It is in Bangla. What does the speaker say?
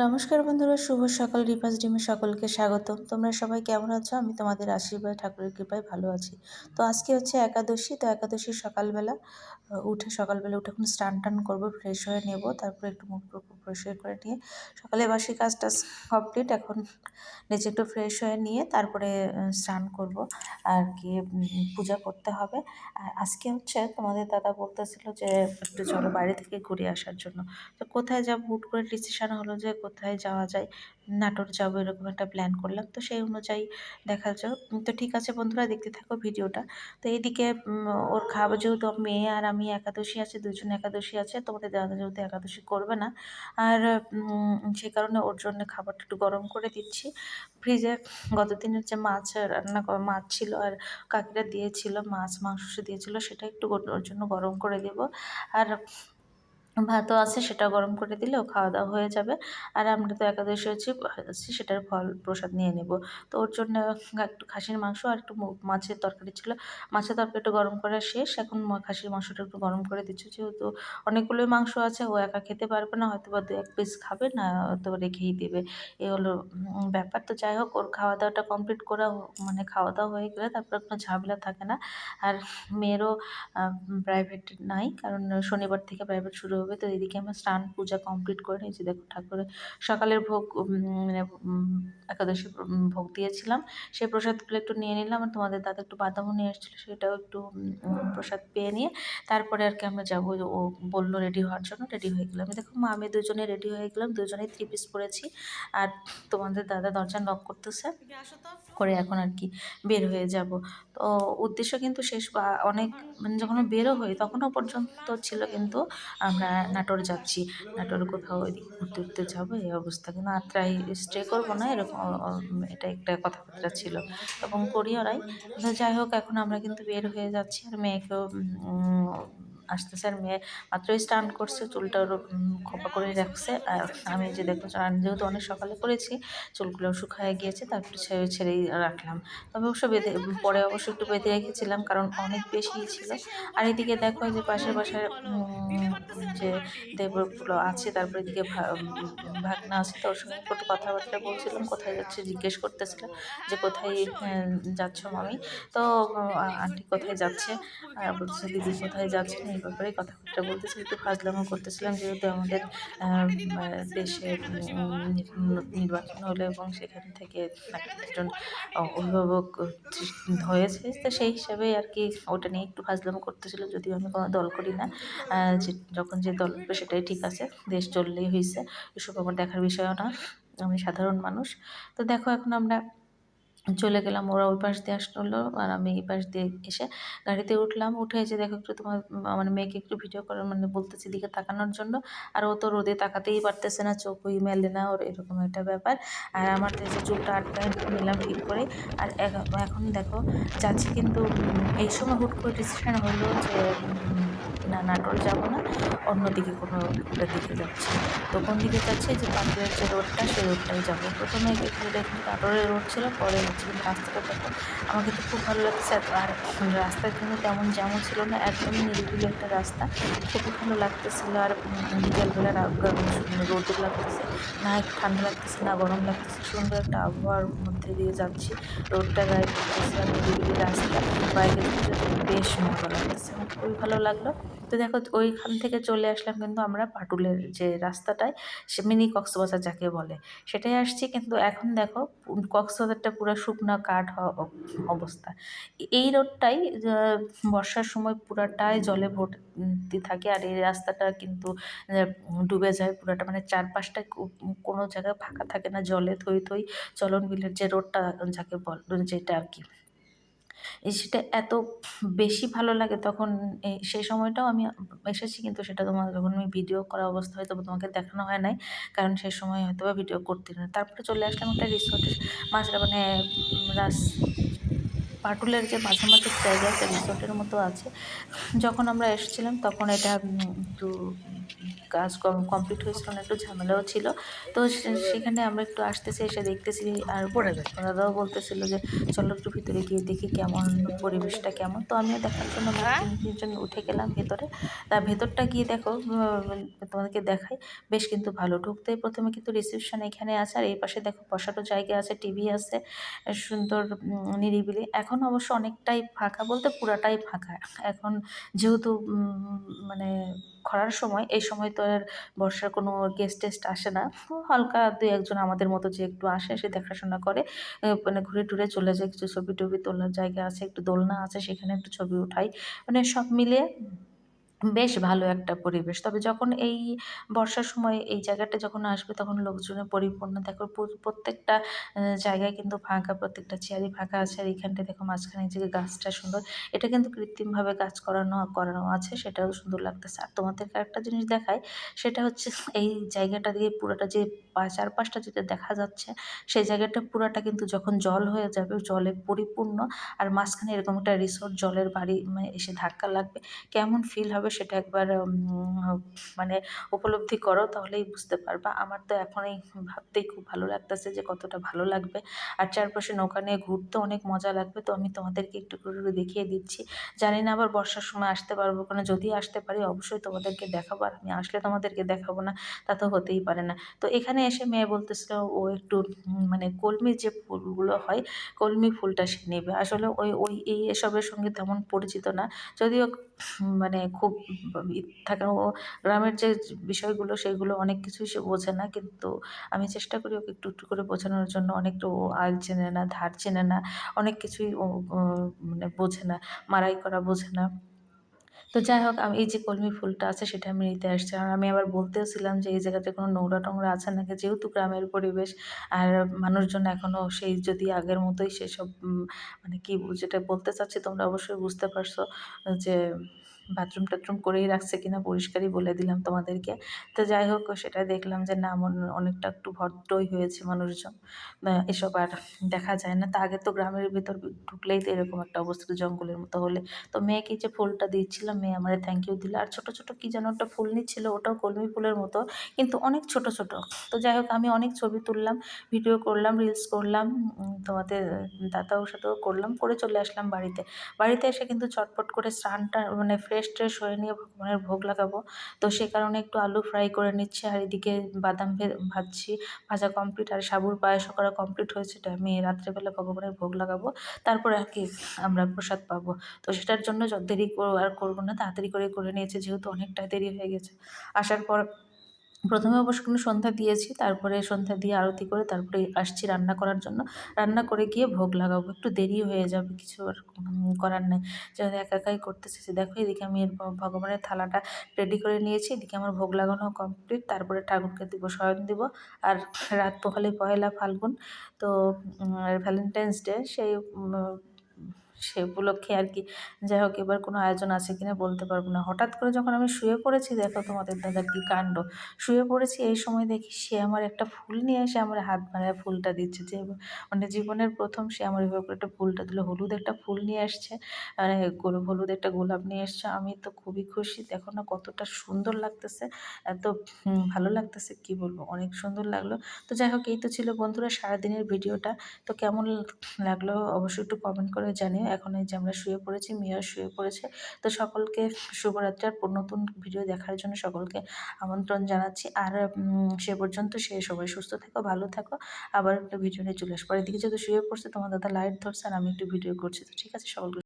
নমস্কার বন্ধুরা, শুভ সকাল। রিপাস ডিমে সকলকে স্বাগতম। তোমরা সবাই কেমন আছো? আমি তোমাদের আশীর্বাদ ঠাকুরের কৃপায় ভালো আছি। তো আজকে হচ্ছে একাদশী। তো একাদশীর সকালবেলা উঠে এখন স্নান টান করবো, ফ্রেশ হয়ে নেব, তারপরে একটু মুখ টুখ পরিষ্কার করে নিয়ে সকালে বাসি কাজটা কমপ্লিট। এখন নিজে একটু ফ্রেশ হয়ে নিয়ে তারপরে স্নান করব আর কি, পূজা করতে হবে। আর আজকে হচ্ছে তোমাদের দাদা বলতেছিল যে একটু চলো বাইরে থেকে ঘুরে আসার জন্য। তো কোথায় যাবো, হুট করে ডিসিশন হলো যে কোথায় যাওয়া যায়, নাটোর যাবো, এরকম একটা প্ল্যান করলাম। তো সেই অনুযায়ী দেখা যাক। তো ঠিক আছে বন্ধুরা, দেখতে থাকো ভিডিওটা। তো এইদিকে ওর খাবার, যেহেতু মেয়ে আর আমি একাদশী আছে, দুজন একাদশী আছে, তোমাদের দাদা যেহেতু একাদশী করবে না, আর সেই কারণে ওর জন্য খাবারটা একটু গরম করে দিচ্ছি। ফ্রিজে গত দিনের যে মাছ রান্না মাছ ছিল, আর কাকিরা দিয়েছিল মাছ মাংস দিয়েছিল, সেটা একটু ওর জন্য গরম করে দেব। আর ভাতও আছে, সেটা গরম করে দিলেও খাওয়া দাওয়া হয়ে যাবে। আর আমরা তো একাদশী হচ্ছে সেটার ফল প্রসাদ নিয়ে নেব। তো ওর জন্য একটু খাসির মাংস আর একটু মাছের তরকারি ছিল। মাছের তরকারি একটু গরম করা শেষ, এখন খাসির মাংসটা একটু গরম করে দিচ্ছি। যেহেতু অনেকগুলোই মাংস আছে, ও একা খেতে পারবে না, হয়তো বা দু এক পিস খাবে, না হয়তো রেখেই দেবে। এ হলো ব্যাপার। তো যাই হোক, ওর খাওয়া দাওয়াটা কমপ্লিট করা, মানে খাওয়া দাওয়া হয়ে গেলে তারপর কোনো ঝামেলা থাকে না। আর মেয়েরও প্রাইভেট নাই, কারণ শনিবার থেকে প্রাইভেট শুরু হবে। তো এদিকে আমার স্নান পূজা কমপ্লিট করে নিয়েছি। দেখো ঠাকুরের সকালের ভোগ, মানে একাদশী ভোগ দিয়েছিলাম, সেই প্রসাদগুলো একটু নিয়ে নিলাম। আর তোমাদের দাদা একটু বাদামও নিয়ে এসেছিলো, সেটাও একটু প্রসাদ পেয়ে নিয়ে তারপরে আর কি আমরা যাবো। ও বললো রেডি হওয়ার জন্য, রেডি হয়ে গেলাম। দেখো আমি দুজনে রেডি হয়ে গেলাম, দুজনেই 3 পিস পরেছি। আর তোমাদের দাদা দরজা নক করতেছে করে, এখন আর কি বের হয়ে যাব। তো উদ্দেশ্য কিন্তু শেষ বা অনেক, মানে যখন বেরো হই তখনও পর্যন্ত ছিল কিন্তু আমরা নাটোর যাচ্ছি, নাটোর কোথাও ওইদিকে ঘুরতে ঘুরতে যাবো এই অবস্থা। কিন্তু আত্রাই স্টে করবো না, এরকম এটা একটা কথাবার্তা ছিল, এবং করিও নাই। তো যাই হোক, এখন আমরা কিন্তু বের হয়ে যাচ্ছি। আর মেয়েকেও আসতেছে। আর মেয়ে মাত্রই স্টান করছে, চুলটা ওর খোপা করে রাখছে। আর আমি যে দেখো, যেহেতু অনেক সকালে করেছি, চুলগুলো শুকায় গিয়েছে, তারপরে ছেড়েই রাখলাম। তবে অবশ্য পরে অবশ্য একটু বেঁধে রেখেছিলাম, কারণ অনেক বেশি ছিল। আর এদিকে দেখো যে পাশের বাসায় যে দেবরগুলো আছে, তারপরে এদিকে ভাগনা আছে, তো ওর সঙ্গে একটু কথাবার্তা বলছিলাম, কোথায় যাচ্ছে জিজ্ঞেস করতেছিলাম যে কোথায় যাচ্ছ মামি। তো আন্টি কোথায় যাচ্ছে, আর বলতেছে দিদি কোথায় যাচ্ছেন, এই ব্যাপারে কথাবার্তা বলতেছি, একটু ফাজলামো করতেছিলাম। যেহেতু আমাদের দেশে নির্বাচন হলো এবং সেখান থেকে একজন অভিভাবক হয়েছে, তো সেই হিসাবে আর কি ওটা নিয়ে একটু ফাজলামো করতেছিল। যদিও আমি কোনো দল করি না, যখন যে দল করবে সেটাই ঠিক আছে, দেশ চললেই হয়েছে, এসব আমার দেখার বিষয়ও না, আমি সাধারণ মানুষ। তো দেখো, এখন আমরা চলে গেলাম। ওরা ওই পাশ দিয়ে আসলো আর আমি এই পাশ দিয়ে এসে গাড়িতে উঠলাম। উঠে এসে দেখো একটু তোমার, মানে মেয়েকে একটু ভিডিও করার, মানে বলতেছি দিকে তাকানোর জন্য। আর ও তো রোদে তাকাতেই পারতেছে না, চোখই মেলে না ওর, এরকম একটা ব্যাপার। আর আমার তো এই যে চুলটা আটকায় নিলাম ঠিক করে। আর এখন দেখো যাচ্ছি কিন্তু, এই সময় হুট করে ডিসিশন হলো যে না, নাটোর যাব না, অন্যদিকে কোনো একটা দিকে যাচ্ছি। তো কোন দিকে যাচ্ছি, যে পাটুলের যে রোডটা, সেই রোডটাই যাবো। প্রথমে যেটা কিন্তু নাটোরের রোড ছিল, পরে হচ্ছে কিন্তু রাস্তাটা দেখো আমার কিন্তু খুব ভালো লাগছে। আর রাস্তা কিন্তু তেমন জ্যামও ছিল না, একদমই নিরিবিলি একটা রাস্তা, খুবই ভালো লাগতেছিল। আর বিকেলবেলা রোদও লাগতেছে না, একটু ঠান্ডা লাগতেছে না, গরম লাগতেছে, সুন্দর একটা আবহাওয়ার মধ্যে দিয়ে যাচ্ছি। রোদটা গায়ে পড়তেছে আর নিরিবিলি রাস্তা, বাইকে যেতে যেতে বেশ মজা লাগতেছে, আমার খুবই ভালো লাগলো। তো দেখো, ওইখান থেকে চলে আসলাম কিন্তু আমরা পাটুলের যে রাস্তাটায়, সে মিনি কক্সবাজার যাকে বলে, সেটাই আসছি। কিন্তু এখন দেখো কক্সবাজারটা পুরো শুকনো কাঠ অবস্থা। এই রোডটাই বর্ষার সময় পুরাটাই জলে ভর্তি থাকে। আর এই রাস্তাটা কিন্তু ডুবে যায় পুরাটা, মানে চারপাশটা কোনো জায়গায় ফাঁকা থাকে না, জলে থই থই। চলন বিলের যে রোডটা যাকে যেটা আর কি, সেটা এত বেশি ভালো লাগে। তখন সেই সময়টাও আমি এসেছি, কিন্তু সেটা তোমার যখন আমি ভিডিও করা অবস্থা হয়তো তোমাকে দেখানো হয় নাই, কারণ সেই সময় হয়তো বা ভিডিও করতে না। তারপরে চলে আসলাম একটা রিসোর্টের মাঝরা, মানে পাটুলের যে মাঝামাঝি জায়গা, একটা রিসোর্টের মতো আছে। যখন আমরা এসেছিলাম তখন এটা একটু কাজ কমপ্লিট হয়েছিল না, একটু ঝামেলাও ছিল। তো সেখানে আমরা একটু আসতেছি, এসে দেখতেছি আর দাদাও বলতেছিল যে চলো একটু ভিতরে গিয়ে দেখি কেমন পরিবেশটা কেমন। তো আমিও দেখার জন্য আমরা তিনজন উঠে গেলাম ভেতরে। তা ভেতরটা গিয়ে দেখো, তোমাদেরকে দেখাই, বেশ কিন্তু ভালো। ঢুকতেই প্রথমে কিন্তু রিসেপশন এখানে আছে, আর এই পাশে দেখো বসারও জায়গা আছে, টিভি আছে, সুন্দর নিরিবিলি। এখন অবশ্য অনেকটাই ফাঁকা, বলতে পুরাটাই ফাঁকা এখন, যেহেতু মানে খরার সময়, এই সময় তো আর বর্ষার কোনো গেস্ট টেস্ট আসে না। তো হালকা দুই একজন আমাদের মতো যে একটু আসে, এসে দেখাশোনা করে, মানে ঘুরে টুরে চলে যায়। কিছু ছবি টবি তোলার জায়গা আছে, একটু দোলনা আছে, সেখানে একটু ছবি উঠাই। মানে সব মিলিয়ে বেশ ভালো একটা পরিবেশ। তবে যখন এই বর্ষার সময় এই জায়গাটা যখন আসবে, তখন লোকজনে পরিপূর্ণ। দেখো প্রত্যেকটা জায়গায় কিন্তু ফাঁকা, প্রত্যেকটা চেয়ারই ফাঁকা আছে। আর এইখানটায় দেখো মাঝখানে যে গাছটা সুন্দর, এটা কিন্তু কৃত্রিমভাবে গাছ করানো আছে, সেটাও সুন্দর লাগতেছে। আর তোমাদেরকে একটা জিনিস দেখায়, সেটা হচ্ছে এই জায়গাটা দিয়ে পুরোটা যে চারপাশটা যেটা দেখা যাচ্ছে, সেই জায়গাটা পুরাটা কিন্তু যখন জল হয়ে যাবে, জলে পরিপূর্ণ, আর মাঝখানে এরকম একটা রিসোর্ট, জলের বাড়ি মানে এসে ধাক্কা লাগবে, কেমন ফিল হবে সেটা একবার মানে উপলব্ধি করো, তাহলেই বুঝতে পারবা। আমার তো এখনই ভাবতেই খুব ভালো লাগতেছে যে কতটা ভালো লাগবে। আর চারপাশে নৌকা নিয়ে ঘুরতে অনেক মজা লাগবে। তো আমি তোমাদেরকে একটু করে দেখিয়ে দিচ্ছি। জানি না আবার বর্ষার সময় আসতে পারবো কিনা, যদি আসতে পারি অবশ্যই তোমাদেরকে দেখাবো, আর আমি আসলে তোমাদেরকে দেখাবো না তা তো হতেই পারে না। তো এখানে এসে মেয়ে বলতেছিল ও একটু মানে কলমির যে ফুলগুলো হয়, কলমি ফুলটা সে নেবে। আসলে ওই ওই এই এসবের সঙ্গে তেমন পরিচিত না, যদিও মানে খুব থাকে ও, গ্রামের যে বিষয়গুলো সেগুলো অনেক কিছুই সে বোঝে না, কিন্তু আমি চেষ্টা করি ওকে একটু একটু করে বোঝানোর জন্য। অনেকটা ও আল চেনে না, ধার চেনে না, অনেক কিছুই ও মানে বোঝে না, মারাই করা বোঝে না। তো যাই হোক, আমি এই যে কলমি ফুলটা আছে সেটা আমি নিতে আসছি। আর আমি আবার বলতেওছিলাম যে এই জায়গাতে কোনো নোংরা টোংরা আছে নাকি, যেহেতু গ্রামের পরিবেশ, আর মানুষজন এখনো সেই যদি আগের মতোই সেসব মানে কি যেটা বলতে চাচ্ছি তোমরা অবশ্যই বুঝতে পারছো, যে বাথরুম টাথরুম করেই রাখছে কিনা, পরিষ্কারই বলে দিলাম তোমাদেরকে। তো যাই হোক, সেটা দেখলাম যে না, অনেকটা একটু ভদ্রই হয়েছে মানুষজন, এসব আর দেখা যায় না। তা আগে তো গ্রামের ভিতর ঢুকলেই তো এরকম একটা অবস্থা, জঙ্গলের মতো হলে। তো মেয়েকে যে ফুলটা দিচ্ছিলাম, মেয়ে আমার থ্যাংক ইউ দিল। আর ছোট ছোট কি যেন একটা ফুল নিচ্ছিল, ওটাও কলমি ফুলের মতো, কিন্তু অনেক ছোট ছোট। তো যাই হোক, আমি অনেক ছবি তুললাম, ভিডিও করলাম, রিলস করলাম, তোমাদের দাদাও সাথেও করলাম, করে চলে আসলাম বাড়িতে। বাড়িতে এসে কিন্তু চটপট করে স্নানটা মানে ফ্রেশ ট্রেশ হয়ে নিয়ে ভগবানের ভোগ লাগাবো। তো সে কারণে একটু আলু ফ্রাই করে নিচ্ছি, আর এদিকে বাদাম ভাজছি, ভাজা কমপ্লিট। আর সাবুর পায়েসও করা কমপ্লিট হয়েছে, এটা আমি রাত্রেবেলা ভগবানের ভোগ লাগাবো, তারপরে আর কি আমরা প্রসাদ পাবো। তো সেটার জন্য দেরি আর করবো না, তাড়াতাড়ি করে নিয়েছি, যেহেতু অনেকটা দেরি হয়ে গেছে। আসার পর প্রথমে অবশ্য কোনো সন্ধ্যা দিয়েছি, তারপরে সন্ধ্যা দিয়ে আরতি করে তারপরে আসছি রান্না করার জন্য। রান্না করে গিয়ে ভোগ লাগাবো, একটু দেরি হয়ে যাবে, কিছু আর করার নেই, যেহেতু একা একাই করতেছি। দেখো এদিকে আমি ভগবানের থালাটা রেডি করে নিয়েছি, এদিকে আমার ভোগ লাগানো কমপ্লিট, তারপরে ঠাকুরকে দিব, শয়ন দিব। আর রাত পোহালে পহেলা ফাল্গুন, তো ভ্যালেন্টাইন্স ডে, সেই সে উপলক্ষে আর কি। যাই হোক, এবার কোনো আয়োজন আছে কিনা বলতে পারবো না। হঠাৎ করে যখন আমি শুয়ে পড়েছি, দেখো তোমাদের দাদার কি কাণ্ড। শুয়ে পড়েছি, এই সময় দেখি সে আমার একটা ফুল নিয়ে এসে আমার হাত বাড়ায় ফুলটা দিচ্ছে, যে মানে জীবনের প্রথম সে আমার এভাবে করে একটা ফুলটা দিল। হলুদ একটা ফুল নিয়ে আসছে, মানে হলুদ একটা গোলাপ নিয়ে এসছে। আমি তো খুবই খুশি, দেখো না কতটা সুন্দর লাগতেছে, এত ভালো লাগতেছে, কি বলবো, অনেক সুন্দর লাগলো। তো যাই হোক, এই তো ছিল বন্ধুরা সারাদিনের ভিডিওটা। তো কেমন লাগলো অবশ্যই একটু কমেন্ট করে জানিও। এখন এই যে আমরা শুয়ে পড়েছি, মেয়েও শুয়ে পড়েছে। তো সকলকে শুভরাত্রি। আর নতুন ভিডিও দেখার জন্য সকলকে আমন্ত্রণ জানাচ্ছি। আর সে পর্যন্ত সবাই সুস্থ থেকো, ভালো থাকো। আবার একটা ভিডিও নিয়ে চলে আসবো। আর এদিকে যেহেতু শুয়ে পড়ছে, তোমার দাদা লাইট ধরছে আর আমি একটু ভিডিও করছি। তো ঠিক আছে, সকলকে